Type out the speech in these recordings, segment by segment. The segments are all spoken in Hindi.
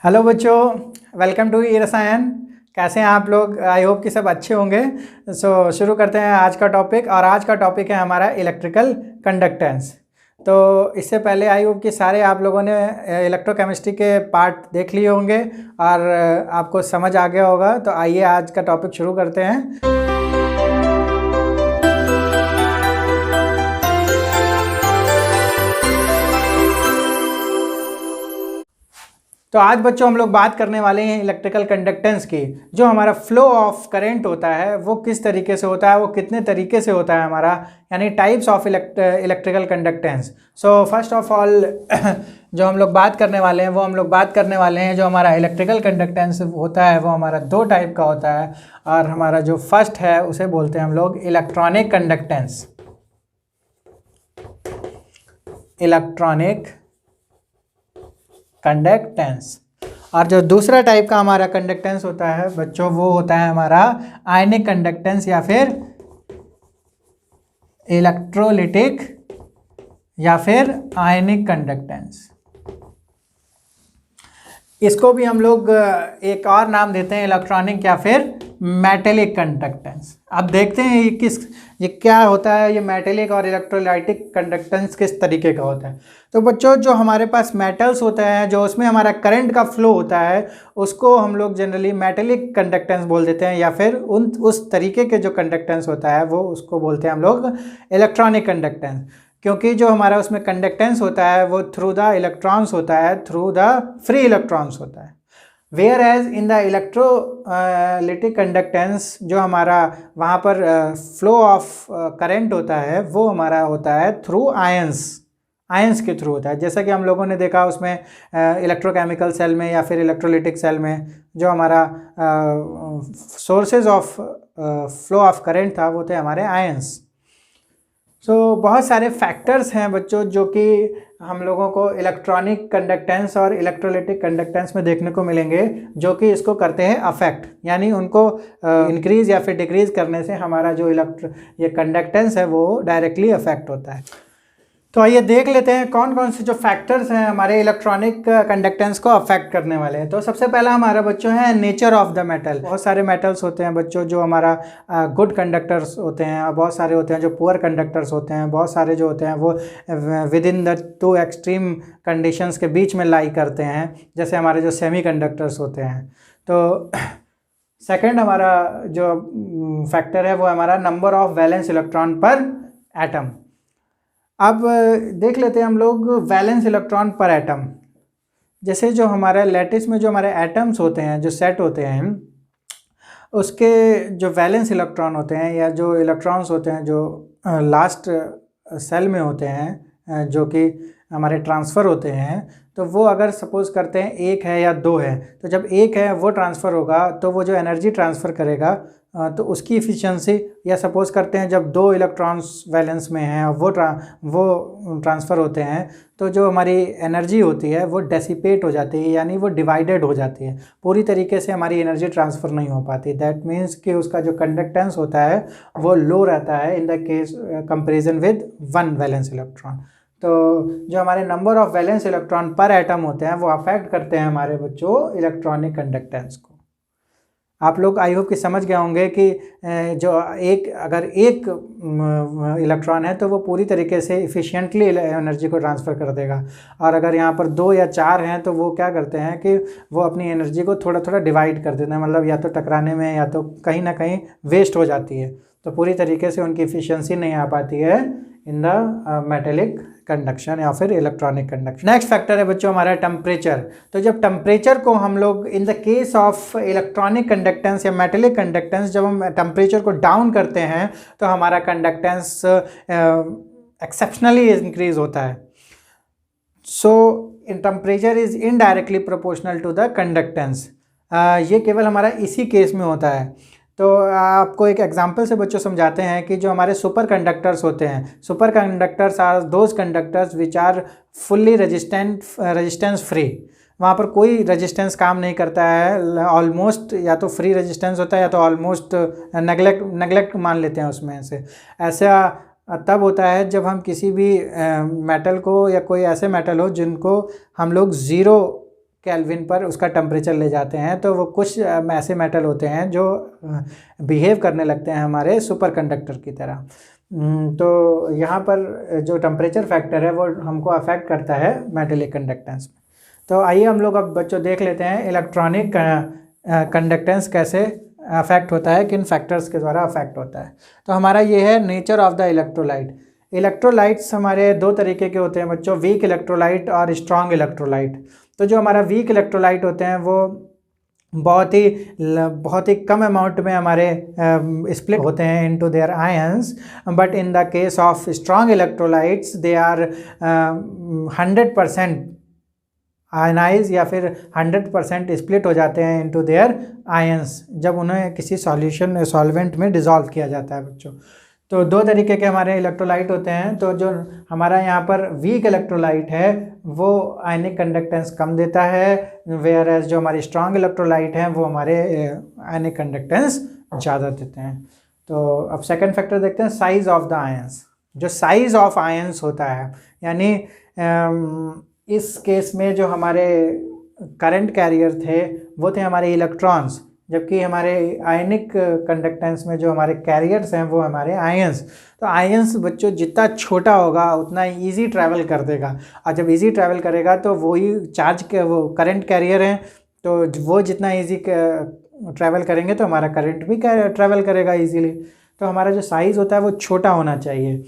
हेलो बच्चों, वेलकम टू ई रसायन। कैसे हैं आप लोग? आई होप कि सब अच्छे होंगे। शुरू करते हैं आज का टॉपिक। और आज का टॉपिक है हमारा इलेक्ट्रिकल कंडक्टेंस। तो इससे पहले आई होप कि सारे आप लोगों ने इलेक्ट्रोकेमिस्ट्री के पार्ट देख लिए होंगे और आपको समझ आ गया होगा। तो आइए आज का टॉपिक शुरू करते हैं। तो आज बच्चों हम लोग बात करने वाले हैं इलेक्ट्रिकल कंडक्टेंस की। जो हमारा फ्लो ऑफ करंट होता है वो किस तरीके से होता है, वो कितने तरीके से होता है हमारा, यानी types of electrical conductance. So first of all जो हम लोग बात करने वाले हैं वो हम लोग बात करने वाले हैं जो हमारा इलेक्ट्रिकल कंडक्टेंस होता है वो हमारा दो टाइप का होता है। और हमारा जो फर्स्ट है उसे बोलते हैं हम लोग इलेक्ट्रॉनिक कंडक्टेंस। Electronic conductance. और जो दूसरा टाइप का हमारा कंडक्टेंस होता है बच्चों वो होता है हमारा आयनिक कंडक्टेंस या फिर इलेक्ट्रोलिटिक या फिर आयनिक कंडक्टेंस। इसको भी हम लोग एक और नाम देते हैं इलेक्ट्रॉनिक या फिर मेटेलिक कंडक्टेंस। अब देखते हैं ये क्या होता है, ये मेटेलिक और इलेक्ट्रोलाइटिक कंडक्टेंस किस तरीके का होता है। तो बच्चों जो हमारे पास मेटल्स होते हैं, जो उसमें हमारा करंट का फ्लो होता है, उसको हम लोग जनरली मेटेलिक कंडक्टेंस बोल देते हैं। या फिर उस तरीके के जो कंडक्टेंस होता है वो उसको बोलते हैं हम लोग इलेक्ट्रॉनिक कंडक्टेंस। क्योंकि जो हमारा उसमें कंडक्टेंस होता है वो थ्रू द इलेक्ट्रॉन्स होता है, थ्रू द फ्री इलेक्ट्रॉन्स होता है। Whereas in the electrolytic conductance जो हमारा वहाँ पर फ्लो ऑफ करंट होता है वो हमारा होता है थ्रू आयंस के थ्रू होता है। जैसा कि हम लोगों ने देखा उसमें इलेक्ट्रोकेमिकल सेल में या फिर इलेक्ट्रोलिटिक सेल में जो हमारा sources of flow of current था वो थे हमारे आयंस। बहुत सारे फैक्टर्स हैं बच्चों जो कि हम लोगों को इलेक्ट्रॉनिक कंडक्टेंस और इलेक्ट्रोलिटिक कंडक्टेंस में देखने को मिलेंगे जो कि इसको करते हैं अफेक्ट, यानी उनको इंक्रीज या फिर डिक्रीज करने से हमारा जो ये कंडक्टेंस है वो डायरेक्टली अफेक्ट होता है। तो आइए देख लेते हैं कौन कौन से जो फैक्टर्स हैं हमारे इलेक्ट्रॉनिक कंडक्टेंस को अफेक्ट करने वाले हैं। तो सबसे पहला हमारा बच्चों है नेचर ऑफ द मेटल। बहुत सारे मेटल्स होते हैं बच्चों जो हमारा गुड कंडक्टर्स होते हैं और बहुत सारे होते हैं जो पुअर कंडक्टर्स होते हैं। बहुत सारे जो होते हैं वो with in the two extreme conditions के बीच में लाई करते हैं, जैसे हमारे जो सेमी कंडक्टर्स होते हैं। तो सेकेंड हमारा जो फैक्टर है वो हमारा नंबर ऑफ वैलेंस इलेक्ट्रॉन पर एटम। अब देख लेते हैं हम लोग वैलेंस इलेक्ट्रॉन पर एटम। जैसे जो हमारे लैटिस में जो हमारे एटम्स होते हैं, जो सेट होते हैं, उसके जो वैलेंस इलेक्ट्रॉन होते हैं या जो इलेक्ट्रॉन्स होते हैं जो लास्ट सेल में होते हैं जो कि हमारे ट्रांसफ़र होते हैं, तो वो अगर सपोज़ करते हैं एक है या दो है, तो जब एक है वो ट्रांसफ़र होगा तो वो जो एनर्जी ट्रांसफ़र करेगा तो उसकी इफ़िशियंसी, या सपोज़ करते हैं जब दो इलेक्ट्रॉन्स वैलेंस में हैं और वो ट्रांसफ़र होते हैं तो जो हमारी एनर्जी होती है वो डेसिपेट हो जाती है, यानी वो डिवाइडेड हो जाती है। पूरी तरीके से हमारी एनर्जी ट्रांसफ़र नहीं हो पाती। दैट मीन्स कि उसका जो कंडक्टेंस होता है वो लो रहता है इन the case comparison with one valence electron. तो जो हमारे नंबर ऑफ वैलेंस इलेक्ट्रॉन पर एटम होते हैं वो अफेक्ट करते हैं हमारे बच्चों इलेक्ट्रॉनिक कंडक्टेंस को। आप लोग आई होप कि समझ गए होंगे कि जो अगर एक इलेक्ट्रॉन है तो वो पूरी तरीके से इफ़िशियंटली एनर्जी को ट्रांसफ़र कर देगा, और अगर यहाँ पर दो या चार हैं तो वो क्या करते हैं कि वो अपनी एनर्जी को थोड़ा थोड़ा डिवाइड कर देते हैं, मतलब या तो टकराने में या तो कहीं ना कहीं वेस्ट हो जाती है। तो पूरी तरीके से उनकी इफ़िशियंसी नहीं आ पाती है इन द मेटेलिक कंडक्शन या फिर इलेक्ट्रॉनिक कंडक्शन। नेक्स्ट फैक्टर है बच्चों हमारा टेम्परेचर। तो जब टेम्परेचर को हम लोग इन the case of electronic conductance या मेटेलिक कंडक्टेंस जब हम टेम्परेचर को डाउन करते हैं तो हमारा कंडक्टेंस एक्सेप्शनली इंक्रीज होता है। So in temperature is indirectly proportional to the conductance. ये केवल हमारा इसी केस में होता है। तो आपको एक एग्जांपल से बच्चों समझाते हैं कि जो हमारे सुपर कंडक्टर्स होते हैं, superconductors are those conductors which are fully resistance free. वहाँ पर कोई रेजिस्टेंस काम नहीं करता है, ऑलमोस्ट या तो फ्री रेजिस्टेंस होता है या तो ऑलमोस्ट नेगलेक्ट मान लेते हैं उसमें से। ऐसा तब होता है जब हम किसी भी मेटल को या कोई ऐसे मेटल हो जिनको हम लोग ज़ीरो केल्विन पर उसका टेम्परेचर ले जाते हैं, तो वो कुछ ऐसे मेटल होते हैं जो बिहेव करने लगते हैं हमारे सुपर कंडक्टर की तरह। तो यहाँ पर जो टेम्परेचर फैक्टर है वो हमको अफेक्ट करता है मेटेलिक कंडक्टेंस में। तो आइए हम लोग अब बच्चों देख लेते हैं इलेक्ट्रॉनिक कंडक्टेंस कैसे अफेक्ट होता है, किन फैक्टर्स के द्वारा अफेक्ट होता है। तो हमारा ये है nature of the electrolyte. Electrolytes हमारे दो तरीके के होते हैं बच्चों, वीक इलेक्ट्रोलाइट और स्ट्रॉन्ग इलेक्ट्रोलाइट। तो जो हमारा वीक इलेक्ट्रोलाइट होते हैं वो बहुत ही कम अमाउंट में हमारे स्प्लिट होते हैं into their ions, but in the case of strong electrolytes they are 100% ionise या फिर 100% स्प्लिट हो जाते हैं इनटू देयर आयंस जब उन्हें किसी सॉल्यूशन सॉल्वेंट में डिसॉल्व किया जाता है बच्चों। तो दो तरीके के हमारे इलेक्ट्रोलाइट होते हैं। तो जो हमारा यहाँ पर वीक इलेक्ट्रोलाइट है वो आयनिक कंडक्टेंस कम देता है, वेयर एज जो हमारी स्ट्रॉन्ग इलेक्ट्रोलाइट हैं वो हमारे आयनिक कंडक्टेंस ज़्यादा देते हैं। तो अब सेकंड फैक्टर देखते हैं, साइज ऑफ द आयंस। जो साइज ऑफ आयंस होता है, यानी इस केस में जो हमारे करंट कैरियर थे वो थे हमारे इलेक्ट्रॉन्स, जबकि हमारे आयनिक कंडक्टेंस में जो हमारे कैरियर्स हैं वो हमारे आयंस। तो आयंस बच्चों जितना छोटा होगा उतना इजी ट्रैवल कर देगा, और जब इजी ट्रैवल करेगा तो वही चार्ज के वो करंट कैरियर हैं, तो वो जितना इजी ट्रैवल करेंगे तो हमारा करंट भी ट्रैवल करेगा इजीली। तो हमारा जो साइज़ होता है वो छोटा होना चाहिए।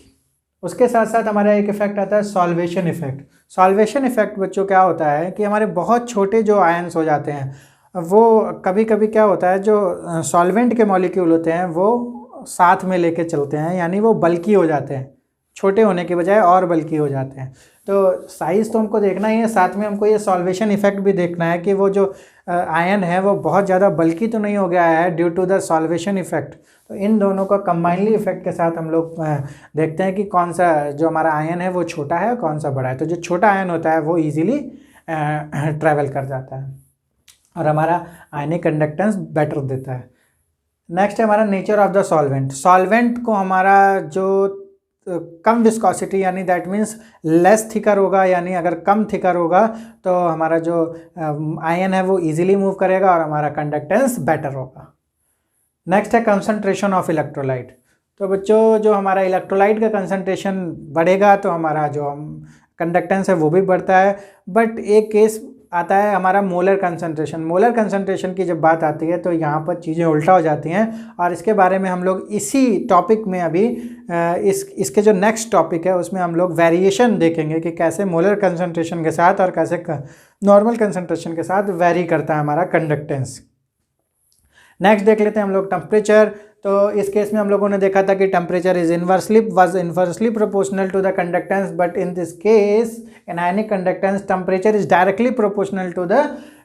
उसके साथ साथ हमारा एक इफेक्ट आता है सॉल्वेशन इफेक्ट। सॉल्वेशन इफेक्ट बच्चों क्या होता है कि हमारे बहुत छोटे जो आयंस हो जाते हैं वो कभी कभी क्या होता है, जो सॉल्वेंट के मॉलिक्यूल होते हैं वो साथ में लेके चलते हैं, यानी वो बल्की हो जाते हैं, छोटे होने के बजाय और बल्की हो जाते हैं। तो साइज़ तो हमको देखना ही है, साथ में हमको ये सॉल्वेशन इफेक्ट भी देखना है कि वो जो आयन है वो बहुत ज़्यादा बल्की तो नहीं हो गया है due to the solvation effect. तो इन दोनों का कंबाइनली इफेक्ट के साथ हम लोग देखते हैं कि कौन सा जो हमारा आयन है वो छोटा है और कौन सा बड़ा है। तो जो छोटा आयन होता है वो ईजिली ट्रैवल कर जाता है और हमारा आयनिक कंडक्टेंस बेटर देता है। नेक्स्ट है हमारा nature of the solvent. Solvent को हमारा जो कम विस्कोसिटी यानी दैट मीन्स लेस थिकर होगा, यानी अगर कम थिकर होगा तो हमारा जो आयन है वो इजीली मूव करेगा और हमारा कंडक्टेंस बेटर होगा। नेक्स्ट है कंसंट्रेशन ऑफ इलेक्ट्रोलाइट। तो बच्चों जो हमारा इलेक्ट्रोलाइट का कंसंट्रेशन बढ़ेगा तो हमारा जो कंडक्टेंस है वो भी बढ़ता है। बट एक केस आता है हमारा मोलर कंसंट्रेशन। मोलर कंसंट्रेशन की जब बात आती है तो यहाँ पर चीज़ें उल्टा हो जाती हैं, और इसके बारे में हम लोग इसी टॉपिक में अभी इसके जो नेक्स्ट टॉपिक है उसमें हम लोग वेरिएशन देखेंगे कि कैसे मोलर कंसंट्रेशन के साथ और कैसे नॉर्मल कंसंट्रेशन के साथ वेरी करता है हमारा कंडक्टेंस। नेक्स्ट देख लेते हैं हम लोग टेम्परेचर। तो इस केस में हम लोगों ने देखा था कि temperature was inversely proportional to the conductance, but in this case in ionic conductance temperature is directly proportional to the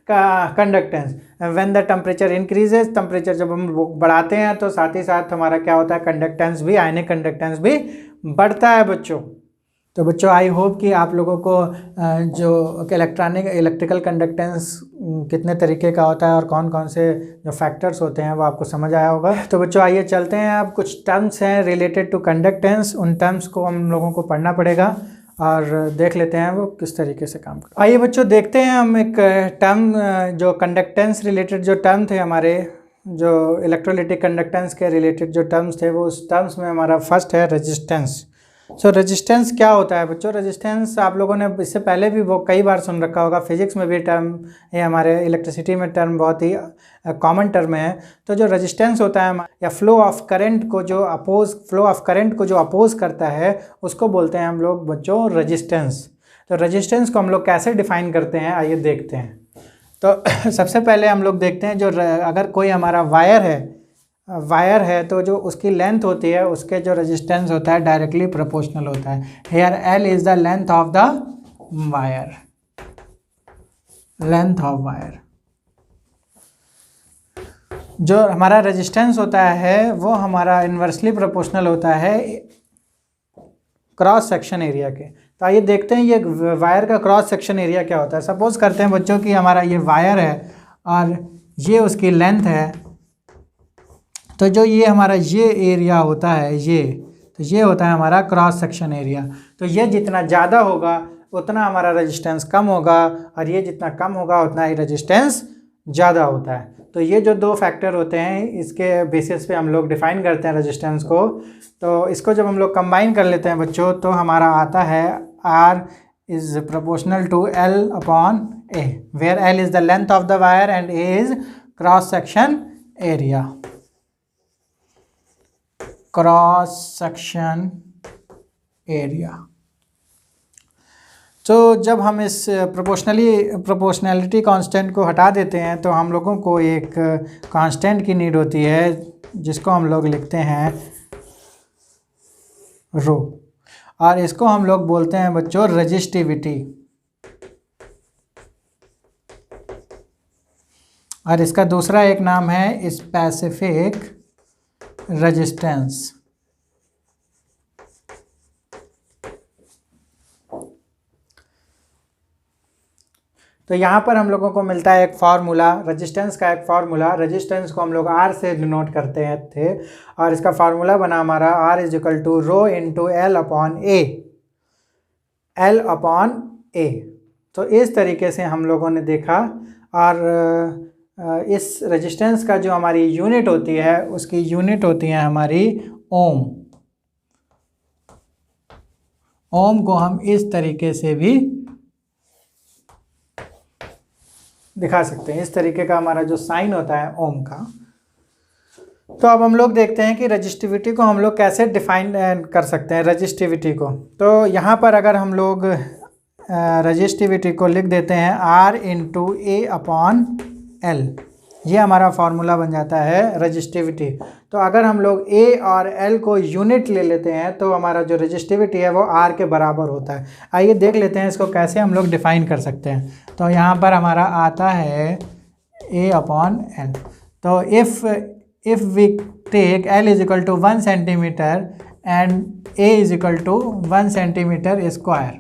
conductance. When the temperature increases, temperature जब हम बढ़ाते हैं तो साथ ही साथ हमारा क्या होता है, कंडक्टेंस भी, आयनिक कंडक्टेंस भी बढ़ता है बच्चों। तो बच्चों आई होप कि आप लोगों को जो इलेक्ट्रिकल कंडक्टेंस कितने तरीके का होता है और कौन कौन से जो फैक्टर्स होते हैं वो आपको समझ आया होगा। तो बच्चों आइए चलते हैं, अब कुछ टर्म्स हैं रिलेटेड टू कंडक्टेंस, उन टर्म्स को हम लोगों को पढ़ना पड़ेगा और देख लेते हैं वो किस तरीके से काम करते हैं। आइए बच्चों देखते हैं हम एक टर्म जो कंडक्टेंस रिलेटेड जो टर्म थे हमारे, जो इलेक्ट्रोलिटिक कंडक्टेंस के रिलेटेड जो टर्म्स थे वो उस टर्म्स में हमारा फर्स्ट है रेजिस्टेंस। सो रेजिस्टेंस क्या होता है बच्चों? रेजिस्टेंस आप लोगों ने इससे पहले भी वो कई बार सुन रखा होगा, फिजिक्स में भी टर्म है, हमारे इलेक्ट्रिसिटी में टर्म बहुत ही कॉमन टर्म है। तो जो रेजिस्टेंस होता है या फ्लो ऑफ करंट को जो अपोज करता है उसको बोलते हैं हम लोग बच्चों रेजिस्टेंस। तो रेजिस्टेंस को हम लोग कैसे डिफाइन करते हैं आइए देखते हैं। तो सबसे पहले हम लोग देखते हैं जो अगर कोई हमारा वायर है तो जो उसकी लेंथ होती है उसके जो रेजिस्टेंस होता है डायरेक्टली प्रोपोर्शनल होता है। Here L is the length of the wire, length of wire. जो हमारा रेजिस्टेंस होता है वो हमारा इन्वर्सली प्रोपोर्शनल होता है क्रॉस सेक्शन एरिया के। तो आइए देखते हैं ये वायर का क्रॉस सेक्शन एरिया क्या होता है। सपोज करते हैं बच्चों कि हमारा ये वायर है और ये उसकी लेंथ है, तो जो ये हमारा ये एरिया होता है तो ये होता है हमारा क्रॉस सेक्शन एरिया। तो ये जितना ज़्यादा होगा उतना हमारा रेजिस्टेंस कम होगा, और ये जितना कम होगा उतना ही रेजिस्टेंस ज़्यादा होता है। तो ये जो दो फैक्टर होते हैं इसके बेसिस पे हम लोग डिफ़ाइन करते हैं रेजिस्टेंस को। तो इसको जब हम लोग कंबाइन कर लेते हैं बच्चों, तो हमारा आता है R is proportional to L upon A, where L is the length of the wire and A is cross section area. Cross section area. तो जब हम इस प्रोपोर्शनैलिटी कांस्टेंट को हटा देते हैं तो हम लोगों को एक कांस्टेंट की नीड होती है जिसको हम लोग लिखते हैं रो, और इसको हम लोग बोलते हैं बच्चों रेजिस्टिविटी, और इसका दूसरा एक नाम है स्पेसिफिक रेजिस्टेंस। तो यहाँ पर हम लोगों को मिलता है एक फार्मूला, रेजिस्टेंस का एक फार्मूला। रेजिस्टेंस को हम लोग R से डिनोट करते थे, और इसका फार्मूला बना हमारा R is equal to rho into L upon A, L upon A। तो इस तरीके से हम लोगों ने देखा, और इस रेजिस्टेंस का जो हमारी यूनिट होती है उसकी यूनिट होती है हमारी ओम। ओम को हम इस तरीके से भी दिखा सकते हैं, इस तरीके का हमारा जो साइन होता है ओम का। तो अब हम लोग देखते हैं कि रजिस्टिविटी को हम लोग कैसे डिफाइन कर सकते हैं रजिस्टिविटी को। तो यहाँ पर अगर हम लोग रजिस्टिविटी को लिख देते हैं R इंटू ए अपॉन एल, ये हमारा फार्मूला बन जाता है रजिस्टिविटी। तो अगर हम लोग A और L को यूनिट ले लेते हैं तो हमारा जो रजिस्टिविटी है वो R के बराबर होता है। आइए देख लेते हैं इसको कैसे हम लोग डिफ़ाइन कर सकते हैं। तो यहाँ पर हमारा आता है A अपॉन L। तो if we take L is equal to 1 centimetre and A is equal to 1 centimetre square.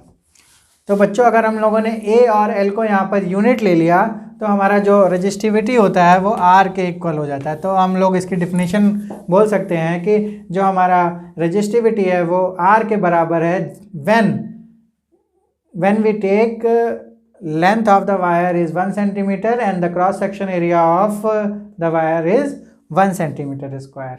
तो बच्चों अगर हम लोगों ने A और L को यहाँ पर यूनिट ले लिया तो हमारा जो रजिस्टिविटी होता है वो R के इक्वल हो जाता है। तो हम लोग इसकी डिफिनीशन बोल सकते हैं कि जो हमारा रजिस्टिविटी है वो R के बराबर है when we take length of the wire is 1 centimeter and the cross section area of the wire is 1 centimeter square।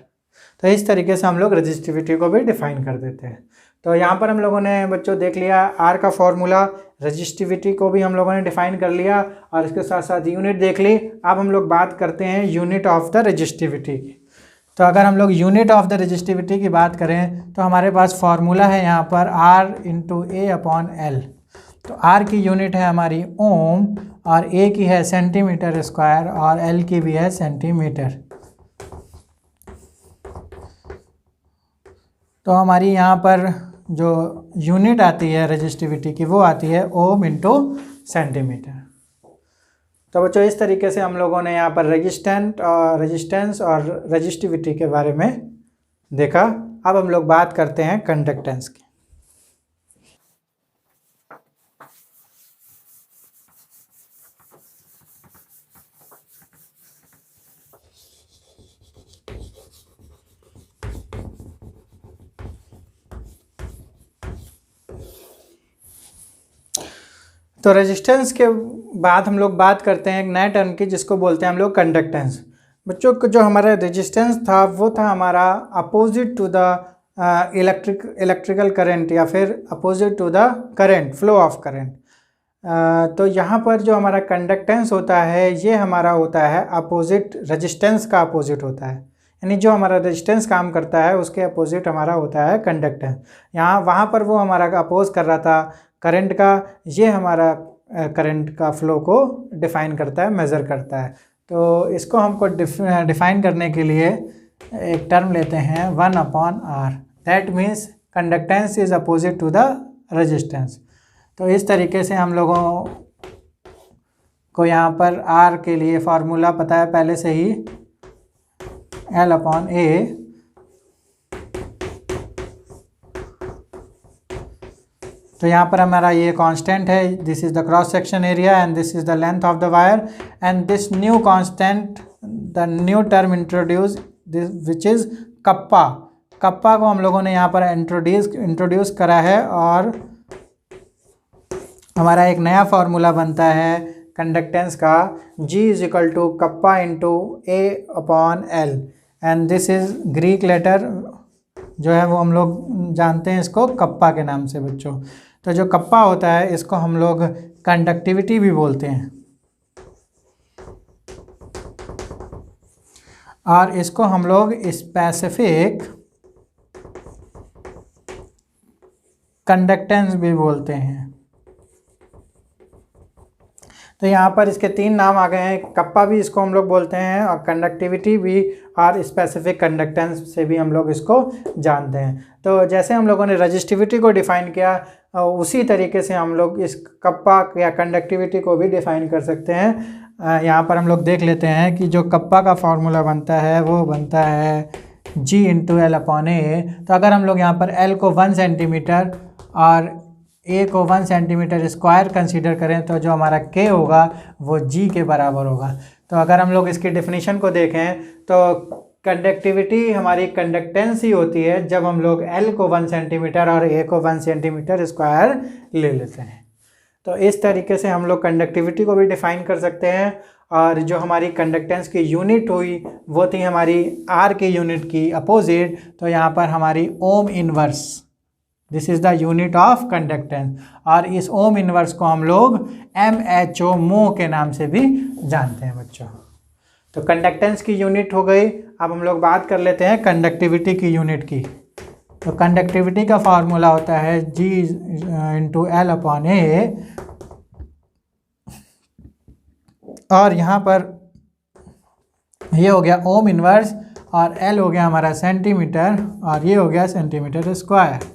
तो इस तरीके से हम लोग रजिस्टिविटी को भी डिफाइन कर देते हैं। तो यहाँ पर हम लोगों ने बच्चों देख लिया R का फॉर्मूला, रजिस्टिविटी को भी हम लोगों ने डिफाइन कर लिया, और इसके साथ साथ यूनिट देख ली। अब हम लोग बात करते हैं यूनिट ऑफ द रजिस्टिविटी की। तो अगर हम लोग यूनिट ऑफ द रजिस्टिविटी की बात करें तो हमारे पास फार्मूला है यहाँ पर R इंटू ए अपॉन एल। तो R की यूनिट है हमारी ओम, और A की है सेंटीमीटर स्क्वायर, और L की भी है सेंटीमीटर। तो हमारी यहाँ पर जो यूनिट आती है रजिस्टिविटी की वो आती है ओम इंटू सेंटीमीटर। तो बच्चों इस तरीके से हम लोगों ने यहाँ पर रेजिस्टेंस और रजिस्टिविटी के बारे में देखा। अब हम लोग बात करते हैं कंडक्टेंस की। तो रेजिस्टेंस के बाद हम लोग बात करते हैं एक नए टर्म की जिसको बोलते हैं हम लोग कंडक्टेंस। बच्चों को जो हमारा रेजिस्टेंस था वो था हमारा opposite to the electrical current, या फिर opposite to the current, flow of current. तो यहाँ पर जो हमारा कंडक्टेंस होता है ये हमारा होता है अपोजिट, रेजिस्टेंस का अपोजिट होता है, यानी जो हमारा रेजिस्टेंस काम करता है उसके अपोजिट हमारा होता है कंडक्टेंस। वहाँ पर वो हमारा अपोज कर रहा था करंट का, ये हमारा करंट का फ्लो को डिफ़ाइन करता है, मेज़र करता है। तो इसको हमको डिफ़ाइन करने के लिए एक टर्म लेते हैं 1 upon R, that means conductance is opposite to the resistance. तो इस तरीके से हम लोगों को यहाँ पर R के लिए फार्मूला पता है पहले से ही, L अपॉन A। तो यहाँ पर हमारा ये कांस्टेंट है, this is the cross section area and this is the length of the wire, and this new constant, the new term introduce this which is kappa. Kappa को हम लोगों ने यहाँ पर इंट्रोड्यूस करा है, और हमारा एक नया फार्मूला बनता है कंडक्टेंस का, G is equal to kappa into A upon L, and this is Greek letter जो है वो हम लोग जानते हैं इसको कप्पा के नाम से बच्चों। तो जो कप्पा होता है इसको हम लोग कंडक्टिविटी भी बोलते हैं, और इसको हम लोग स्पेसिफिक कंडक्टेंस भी बोलते हैं। तो यहाँ पर इसके 3 नाम आ गए हैं, कप्पा भी इसको हम लोग बोलते हैं, और कंडक्टिविटी भी, और स्पेसिफिक कंडक्टेंस से भी हम लोग इसको जानते हैं। तो जैसे हम लोगों ने रजिस्टिविटी को डिफ़ाइन किया, उसी तरीके से हम लोग इस कप्पा या कंडक्टिविटी को भी डिफ़ाइन कर सकते हैं। यहाँ पर हम लोग देख लेते हैं कि जो कप्पा का फार्मूला बनता है वो बनता है G इंटू एल अपॉन ए। तो अगर हम लोग यहाँ पर L को 1 सेंटीमीटर और A को 1 सेंटीमीटर स्क्वायर कंसीडर करें तो जो हमारा K होगा वो G के बराबर होगा। तो अगर हम लोग इसकी डेफिनेशन को देखें तो कंडक्टिविटी हमारी कंडक्टेंस ही होती है जब हम लोग L को 1 सेंटीमीटर और A को 1 सेंटीमीटर स्क्वायर ले लेते हैं। तो इस तरीके से हम लोग कंडक्टिविटी को भी डिफ़ाइन कर सकते हैं। और जो हमारी कंडक्टेंस की यूनिट हुई वो थी हमारी R की यूनिट की अपोजिट, तो यहाँ पर हमारी ohm inverse, this is the unit of conductance, और इस ओम इनवर्स को हम लोग MHO मोह के नाम से भी जानते हैं बच्चों। तो कंडक्टेंस की यूनिट हो गई। अब हम लोग बात कर लेते हैं कंडक्टिविटी की यूनिट की। तो कंडक्टिविटी का फार्मूला होता है G इंटू एल अपॉन ए, और यहाँ पर ये हो गया ओम इनवर्स, और L हो गया हमारा सेंटीमीटर, और ये हो गया centimetre square.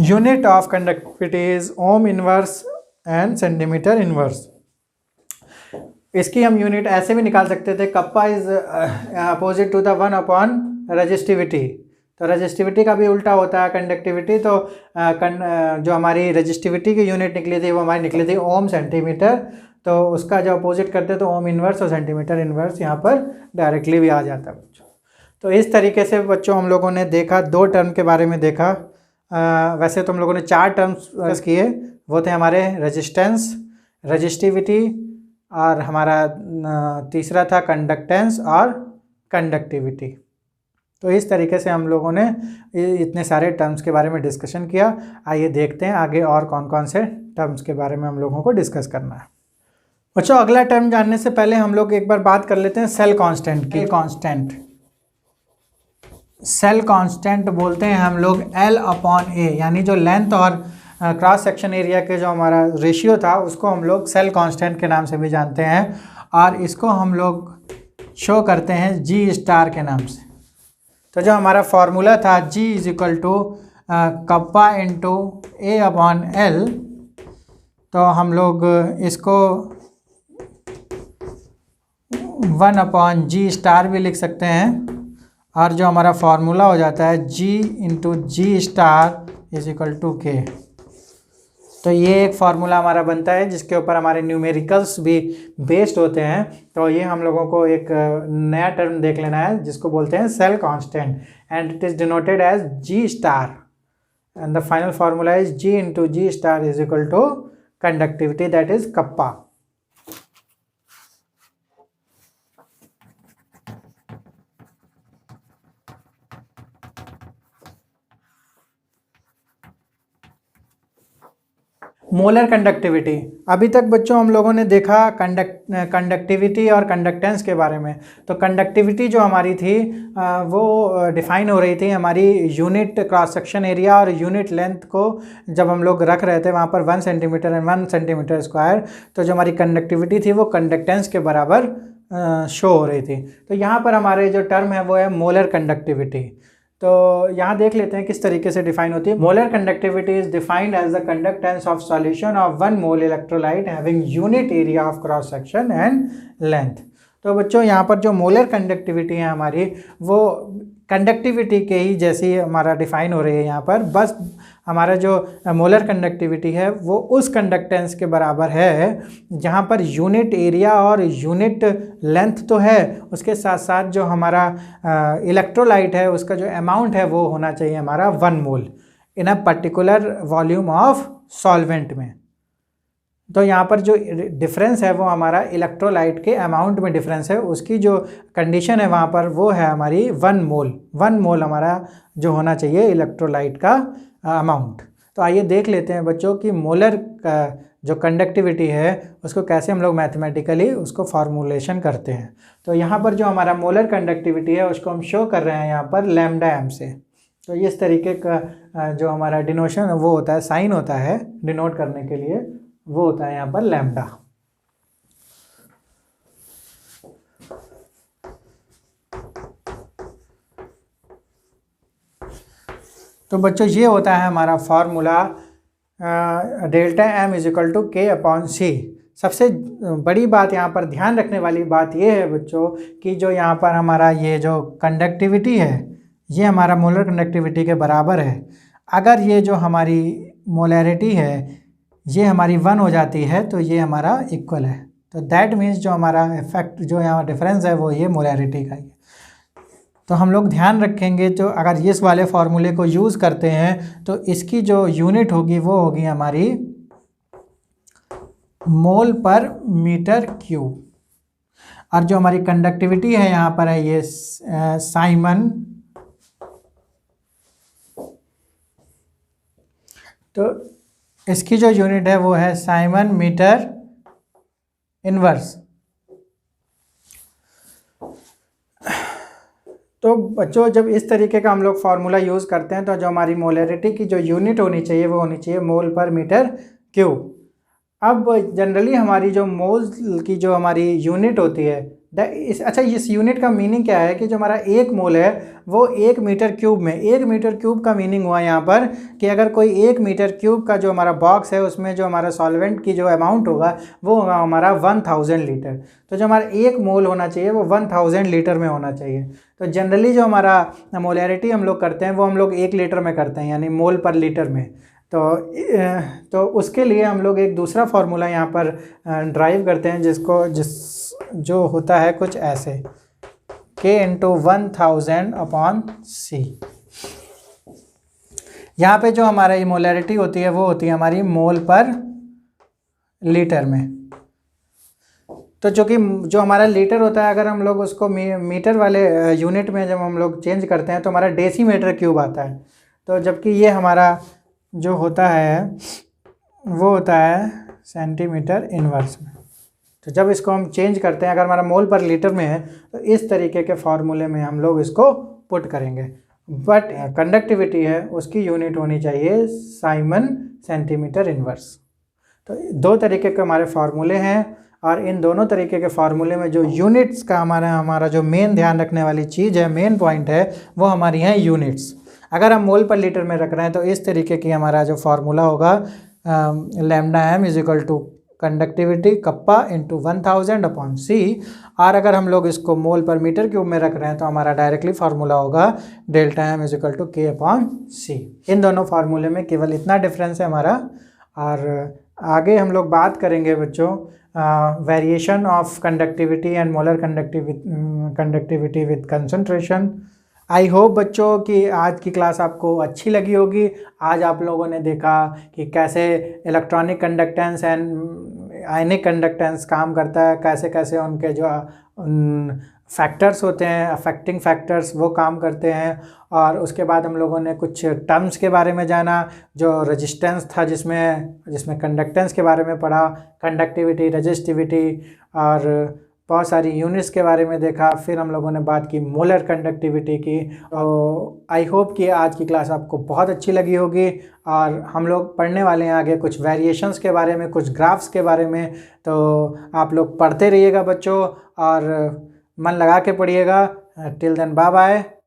Unit of conductivity is ohm inverse and centimetre inverse. इसकी हम यूनिट ऐसे भी निकाल सकते थे, kappa is opposite to the 1 upon resistivity. तो रजिस्टिविटी का भी उल्टा होता है कंडक्टिविटी। तो जो हमारी रजिस्टिविटी की यूनिट निकली थी वो हमारी निकली थी ओम सेंटीमीटर, तो उसका जो अपोजिट करते तो ओम इनवर्स और सेंटीमीटर इनवर्स यहाँ पर डायरेक्टली भी आ जाता है बच्चों। तो इस तरीके से बच्चों हम लोगों ने देखा, 2 टर्म के बारे में देखा। वैसे तो हम लोगों ने 4 टर्म्स किए, वो थे हमारे रेजिस्टेंस, रजिस्टिविटी, और हमारा तीसरा था कंडक्टेंस और कंडक्टिविटी। तो इस तरीके से हम लोगों ने इतने सारे टर्म्स के बारे में डिस्कशन किया। आइए देखते हैं आगे और कौन कौन से टर्म्स के बारे में हम लोगों को डिस्कस करना है। बच्चों अगला टर्म जानने से पहले हम लोग एक बार बात कर लेते हैं सेल कांस्टेंट की। सेल कांस्टेंट बोलते हैं हम लोग L अपॉन A, यानी जो लेंथ और क्रॉस सेक्शन एरिया के जो हमारा रेशियो था उसको हम लोग सेल कांस्टेंट के नाम से भी जानते हैं, और इसको हम लोग शो करते हैं G स्टार के नाम से। तो जो हमारा फार्मूला था G is equal to kappa into A upon L, तो हम लोग इसको 1 अपॉन G स्टार भी लिख सकते हैं, और जो हमारा फार्मूला हो जाता है G into G star is equal to K। तो ये एक फार्मूला हमारा बनता है जिसके ऊपर हमारे न्यूमेरिकल्स भी बेस्ड होते हैं। तो ये हम लोगों को एक नया टर्म देख लेना है जिसको बोलते हैं cell constant, and it is denoted as G star, and the final formula is G into G star is equal to conductivity, that is kappa. Molar conductivity. अभी तक बच्चों हम लोगों ने देखा कंडक्टिविटी और कंडक्टेंस के बारे में। तो कंडक्टिविटी जो हमारी थी वो डिफ़ाइन हो रही थी हमारी यूनिट क्रॉस सेक्शन एरिया और यूनिट लेंथ को जब हम लोग रख रहे थे वहाँ पर 1 सेंटीमीटर एंड 1 सेंटीमीटर स्क्वायर, तो जो हमारी कंडक्टिविटी थी वो कंडक्टेंस के बराबर शो हो रही थी। तो यहाँ पर हमारे जो टर्म है वो है मोलर कंडक्टिविटी। तो यहाँ देख लेते हैं किस तरीके से डिफाइन होती है। Molar conductivity is defined as the conductance of solution of 1 mole electrolyte having unit area of cross section and length. तो बच्चों यहाँ पर जो मोलर कंडक्टिविटी है हमारी वो कंडक्टिविटी के ही जैसी हमारा डिफाइन हो रही है यहाँ पर। बस हमारा जो मोलर कंडक्टिविटी है वो उस कंडक्टेंस के बराबर है जहाँ पर यूनिट एरिया और यूनिट लेंथ तो है, उसके साथ साथ जो हमारा इलेक्ट्रोलाइट है उसका जो अमाउंट है वो होना चाहिए हमारा 1 mole in a particular volume of solvent में। तो यहाँ पर जो डिफरेंस है वो हमारा इलेक्ट्रोलाइट के अमाउंट में डिफरेंस है, उसकी जो कंडीशन है वहाँ पर वो है हमारी 1 मोल। 1 मोल हमारा जो होना चाहिए इलेक्ट्रोलाइट का अमाउंट। तो आइए देख लेते हैं बच्चों कि मोलर का जो कंडक्टिविटी है उसको कैसे हम लोग मैथमेटिकली उसको फार्मूलेशन करते हैं। तो यहाँ पर जो हमारा मोलर कंडक्टिविटी है उसको हम शो कर रहे हैं यहाँ पर लैम्डा एम से। तो इस तरीके का जो हमारा डिनोशन वो होता है, साइन होता है डिनोट करने के लिए, वो होता है यहाँ पर लैम्डा। तो बच्चों ये होता है हमारा formula delta M is equal to K upon C. सबसे बड़ी बात यहाँ पर ध्यान रखने वाली बात ये है बच्चों कि जो यहाँ पर हमारा ये जो कंडक्टिविटी है ये हमारा मोलर कंडक्टिविटी के बराबर है। अगर ये जो हमारी मोलैरिटी है ये हमारी 1 हो जाती है तो ये हमारा इक्वल है। तो दैट मीन्स जो हमारा इफेक्ट जो यहाँ डिफरेंस है वो ये मोलैरिटी का ही है। तो हम लोग ध्यान रखेंगे तो अगर इस वाले फार्मूले को यूज़ करते हैं तो इसकी जो यूनिट होगी वो होगी हमारी मोल पर मीटर क्यूब। और जो हमारी कंडक्टिविटी है यहाँ पर है ये साइमन, तो इसकी जो यूनिट है वो है साइमन मीटर इनवर्स। तो बच्चों जब इस तरीके का हम लोग फार्मूला यूज़ करते हैं तो जो हमारी मोलैरिटी की जो यूनिट होनी चाहिए वो होनी चाहिए मोल पर मीटर क्यूब। अब जनरली हमारी जो मोल की जो हमारी यूनिट होती है अच्छा इस यूनिट का मीनिंग क्या है कि जो हमारा 1 मोल है वो 1 मीटर क्यूब में, 1 मीटर क्यूब का मीनिंग हुआ यहाँ पर कि अगर कोई 1 मीटर क्यूब का जो हमारा बॉक्स है उसमें जो हमारा सॉल्वेंट की जो अमाउंट होगा वो होगा हमारा 1000 लीटर। तो जो हमारा 1 मोल होना चाहिए वो 1000 लीटर में होना चाहिए। तो जनरली जो हमारा मोलैरिटी हम लोग करते हैं वो हम लोग 1 लीटर में करते हैं, यानी मोल पर लीटर में। तो उसके लिए हम लोग एक दूसरा फार्मूला यहाँ पर ड्राइव करते हैं जो होता है कुछ ऐसे K × 1000 अपॉन C। यहाँ पे जो हमारा ये मोलैरिटी होती है वो होती है हमारी मोल पर लीटर में। तो चूँकि जो हमारा लीटर होता है अगर हम लोग उसको मीटर वाले यूनिट में जब हम लोग चेंज करते हैं तो हमारा डेसीमीटर क्यूब आता है। तो जबकि ये हमारा जो होता है वो होता है सेंटीमीटर इनवर्स में। तो जब इसको हम चेंज करते हैं अगर हमारा मोल पर लीटर में है तो इस तरीके के फार्मूले में हम लोग इसको पुट करेंगे। बट कंडक्टिविटी है उसकी यूनिट होनी चाहिए साइमन सेंटीमीटर इनवर्स। तो 2 तरीके के हमारे फार्मूले हैं और इन दोनों तरीके के फार्मूले में जो यूनिट्स का हमारा जो मेन ध्यान रखने वाली चीज़ है, मेन पॉइंट है, वो हमारी हैं यूनिट्स। अगर हम मोल पर लीटर में रख रहे हैं तो इस तरीके की हमारा जो फार्मूला होगा lambda m is equal to conductivity kappa into 1000 upon c. और अगर हम लोग इसको मोल पर मीटर क्यूब में रख रहे हैं तो हमारा डायरेक्टली फार्मूला होगा delta M is equal to K upon C. इन दोनों फार्मूले में केवल इतना डिफरेंस है हमारा। और आगे हम लोग बात करेंगे बच्चों variation of conductivity and molar conductivity with concentration. I hope बच्चों कि आज की क्लास आपको अच्छी लगी होगी। आज आप लोगों ने देखा कि कैसे electronic conductance and ionic conductance काम करता है, कैसे कैसे उनके जो फैक्टर्स होते हैं, अफेक्टिंग फैक्टर्स, वो काम करते हैं। और उसके बाद हम लोगों ने कुछ टर्म्स के बारे में जाना, जो रेजिस्टेंस था जिसमें कंडक्टेंस के बारे में पढ़ा, कंडक्टिविटी, रेजिस्टिविटी और बहुत सारी यूनिट्स के बारे में देखा। फिर हम लोगों ने बात की मोलर कंडक्टिविटी की। आई होप कि आज की क्लास आपको बहुत अच्छी लगी होगी। और हम लोग पढ़ने वाले हैं आगे कुछ वेरिएशंस के बारे में, कुछ ग्राफ्स के बारे में। तो आप लोग पढ़ते रहिएगा बच्चों और मन लगा के पढ़िएगा। Till then bye bye.